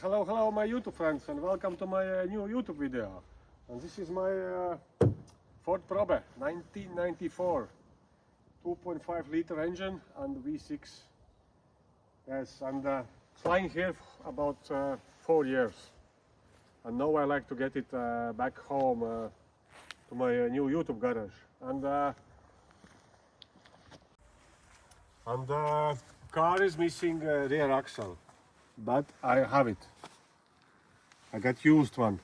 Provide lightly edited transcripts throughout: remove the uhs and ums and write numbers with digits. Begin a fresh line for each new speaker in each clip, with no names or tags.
Hello my YouTube friends, and welcome to my new YouTube video. And this is my Ford Probe 1994 2.5 liter engine and V6. Yes, and flying here about 4 years. And now I like to get it back home to my new YouTube garage. And car is missing rear axle, but I have it. I got used one.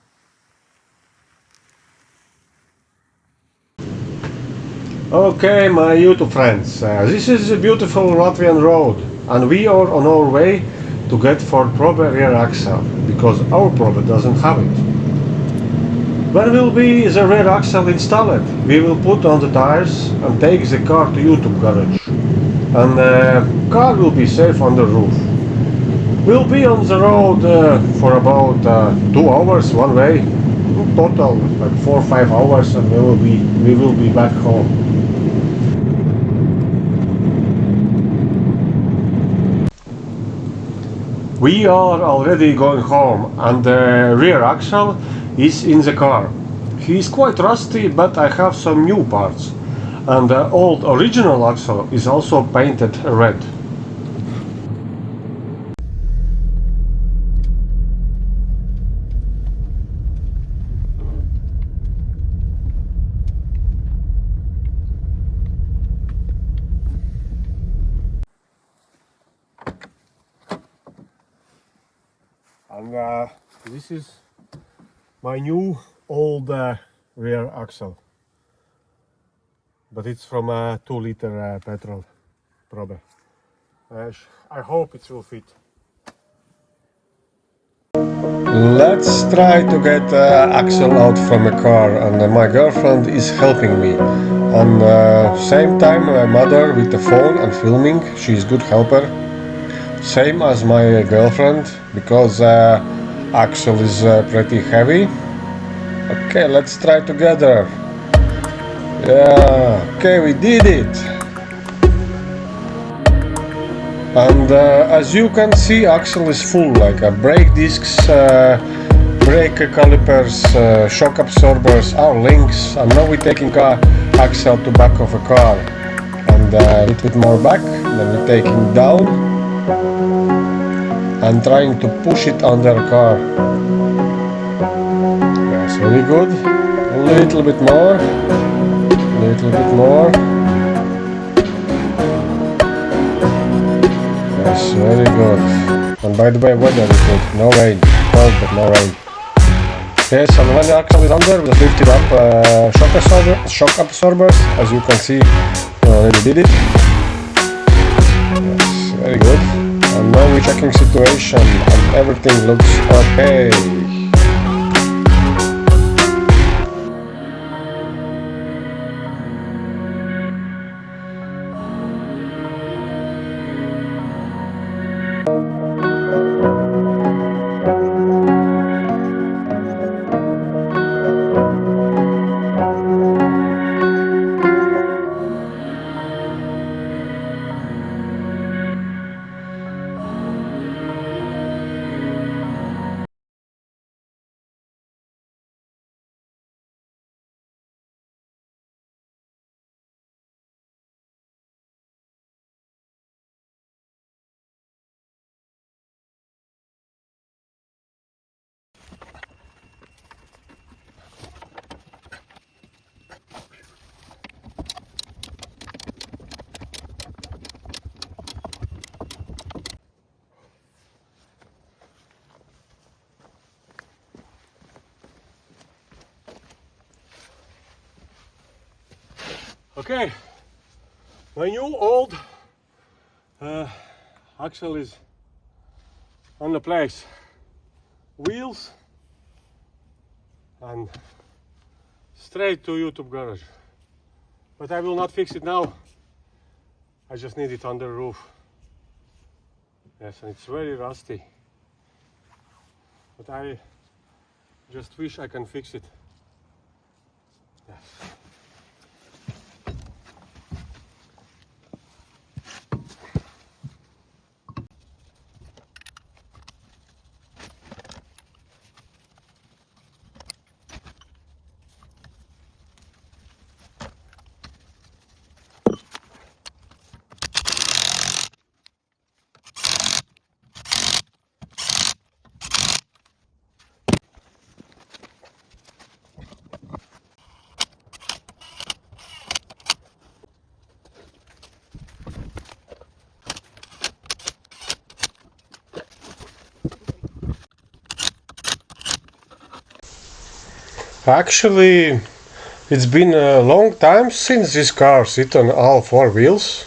Okay, my YouTube friends, this is a beautiful Latvian road, and we are on our way to get Ford Probe rear axle, because our Probe doesn't have it. When will be the rear axle installed, we will put on the tires and take the car to YouTube garage, and car will be safe on the roof. We'll be on the road for about 2 hours one way, total like 4 or 5 hours, and we will be back home. We are already going home, and the rear axle is in the car. He is quite rusty, but I have some new parts. And the old original axle is also painted red. And this is my new old rear axle. But it's from a 2-liter petrol Probe. I hope it will fit. Let's try to get axle out from the car, and my girlfriend is helping me. And same time my mother with the phone and filming, she is good helper. Same as my girlfriend, because axle is pretty heavy. Okay, let's try together. Yeah, okay, we did it. And as you can see, axle is full, like brake discs, brake calipers, shock absorbers, our links. And now we're taking axle to back of a car, and a little bit more back, then we're taking down and trying to push it under the car. Yes, very good. A little bit more, a little bit more. Yes, very good. And by the way, weather is good. No rain. Cold, but no rain. Yes, and when the axle is under, we lifted up shock absorbers. As you can see, we already did it. Yes, very good. And now we're checking situation, and everything looks okay. Okay, my new old axle is on the place. Wheels and straight to YouTube garage. But I will not fix it now. I just need it under the roof. Yes, and it's very rusty. But I just wish I can fix it. Yes. Actually, it's been a long time since this car sit on all four wheels,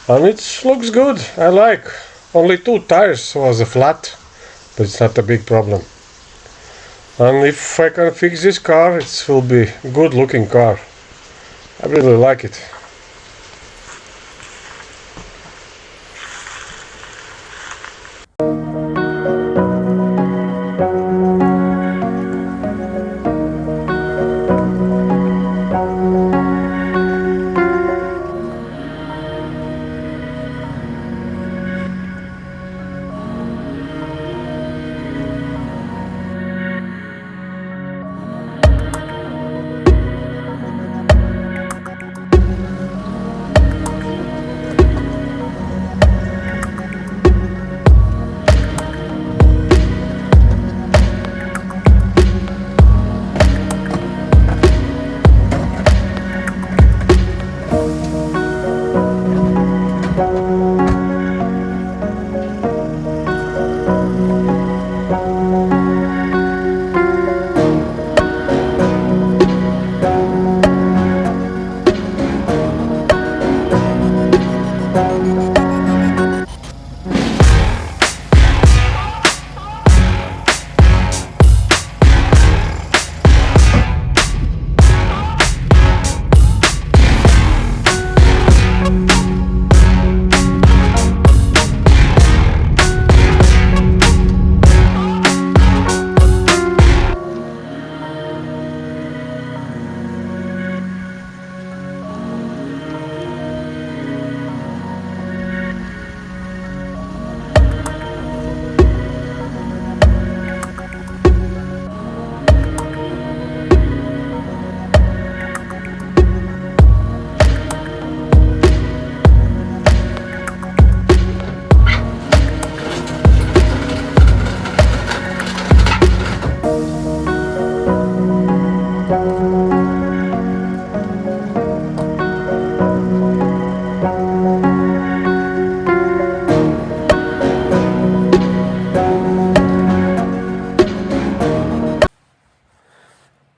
and it looks good. I like. Only two tires was flat, but it's not a big problem. And if I can fix this car, it will be a good looking car. I really like it.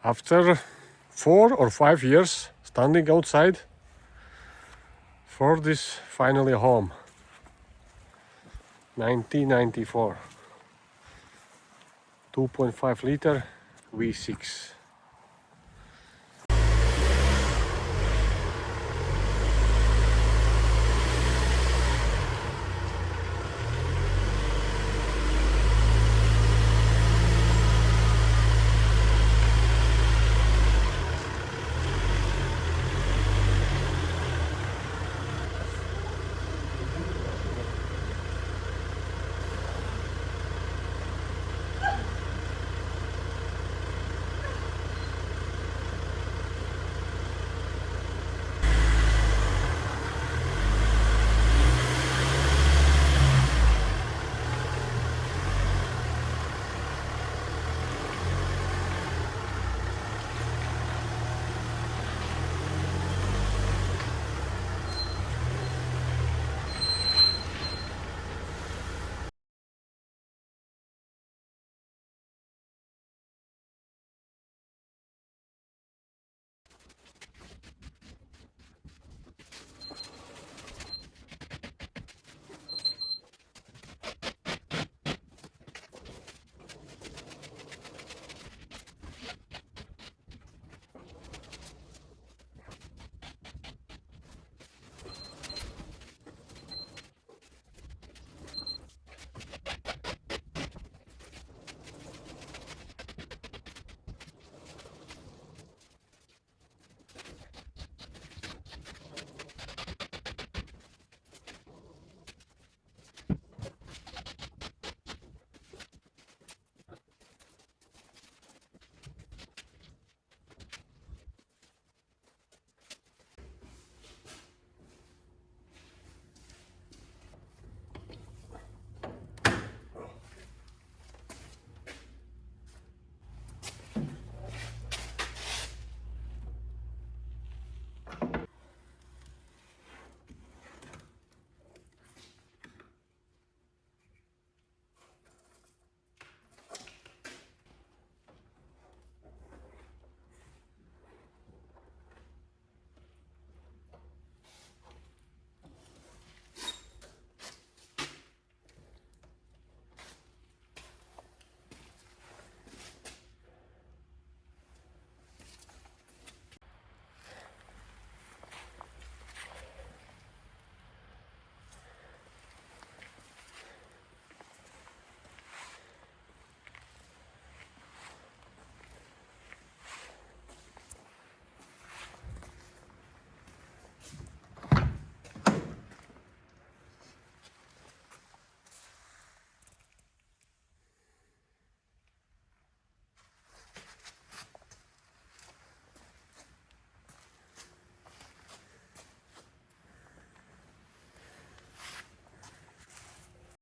After 4 or 5 years standing outside, Ford is finally home. 1994. 2.5 liter V6.